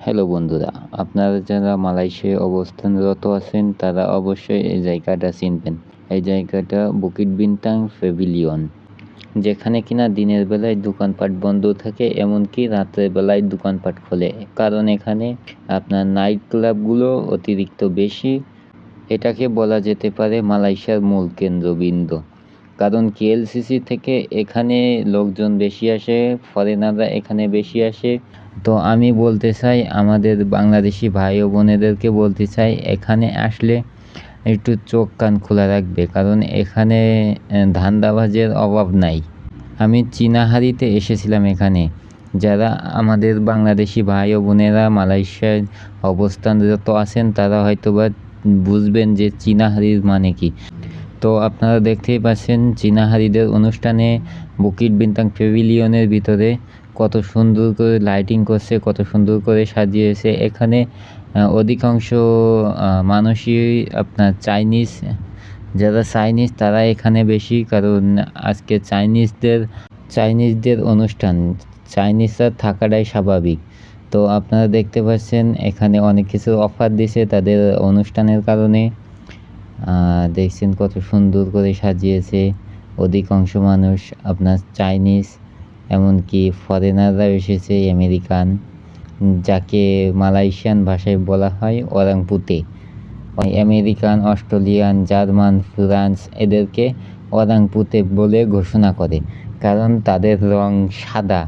Hello বন্ধুরা, আপনারা যারা মালয়েশিয়ায় অবস্থানরত আছেন তারা অবশ্যই এই জায়গাটা চিনবেন। এই জায়গাটা বুকিট বিন্তাং প্যাভিলিয়ন, যেখানে কিনা দিনের বেলায় দোকানপাট বন্ধ থাকে, এমনকি রাতের বেলায় দোকানপাট খোলে, কারণ এখানে আপনার নাইট ক্লাবগুলো অতিরিক্ত বেশি। এটাকে বলা যেতে পারে মালয়েশিয়ার মূল কেন্দ্রবিন্দু, কারণ কেএলসিসি থেকে এখানে লোকজন বেশি আসে, ফরেনাররা এখানে বেশি আসে। তো আমি বলতে চাই, আমাদের বাংলাদেশি ভাই ও বোনেদেরকে বলতে চাই, এখানে আসলে একটু চোখ কান খোলা রাখবে, কারণ এখানে ধান্দাবাজের অভাব নাই। আমি চীনাহারিতে এসেছিলাম এখানে। যারা আমাদের বাংলাদেশি ভাই ও বোনেরা মালয়েশিয়ায় অবস্থানরত আছেন তারা হয়তোবা বুঝবেন যে চীনাহারির মানে কি। তো আপনারা দেখতেই পাচ্ছেন চীনাহারিদের অনুষ্ঠানে বুকিট বিন্তাং প্যাভিলিয়নের ভিতরে কত সুন্দর করে লাইটিং করছে, কত সুন্দর করে সাজিয়েছে। এখানে অধিকাংশ মানুষই আপনার চাইনিজ, যারা চাইনিজ তারা এখানে বেশি, কারণ আজকে চাইনিজদের অনুষ্ঠান, চাইনিজরা থাকাটাই স্বাভাবিক। তো আপনারা দেখতে পাচ্ছেন এখানে অনেক কিছু অফার দিছে তাদের অনুষ্ঠানের কারণে। দেখছেন কত সুন্দর করে সাজিয়েছে। অধিকাংশ মানুষ আপনার চাইনিজ, এমনকি ফরেনাররাও এসেছে, আমেরিকান, যাকে মালয়েশিয়ান ভাষায় বলা হয় ওরাংপুতে। আমেরিকান, অস্ট্রেলিয়ান, জার্মান, ফ্রান্স এদেরকে ওরাংপুতে বলে ঘোষণা করে, কারণ তাদের রং সাদা।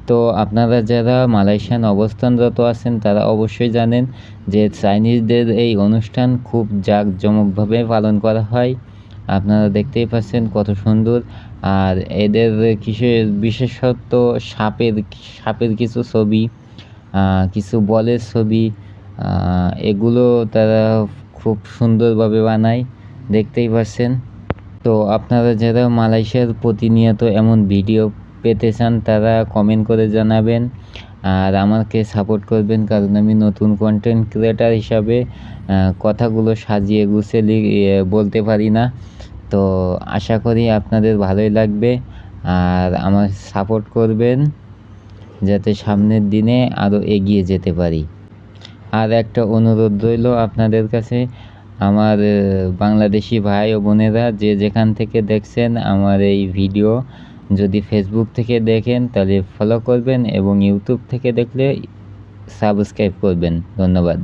তো আপনারা যারা মালয়েশিয়ান অবস্থানরত আছেন তারা অবশ্যই জানেন যে চাইনিজদের এই অনুষ্ঠান খুব জাঁকজমকভাবে পালন করা হয়। আপনারা দেখতেই পাচ্ছেন কত সুন্দর। আর এদের কিসের বিশেষত্ব, সাপের কিছু ছবি, কিছু বলের ছবি, এগুলো তারা খুব সুন্দরভাবে বানায়, দেখতেই পাচ্ছেন। তো আপনারা যারা মালয়েশিয়ার প্রতিনিয়ত এমন ভিডিও পেতে চান তারা কমেন্ট করে জানাবেন, আর আমাকে সাপোর্ট করবেন, কারণ আমি নতুন কন্টেন্ট ক্রিয়েটার হিসাবে কথাগুলো সাজিয়ে গুছিয়ে বলতে পারি না। তো আশা করি আপনাদের ভালোই লাগবে, আর আমার সাপোর্ট করবেন যাতে সামনের দিনে আরও এগিয়ে যেতে পারি। আর একটা অনুরোধ রইল আপনাদের কাছে, আমার বাংলাদেশি ভাই ও বোনেরা যে যেখান থেকে দেখছেন আমার এই ভিডিও, যদি ফেসবুক থেকে দেখেন তাহলে ফলো করবেন, এবং ইউটিউব থেকে দেখলে সাবস্ক্রাইব করবেন। ধন্যবাদ।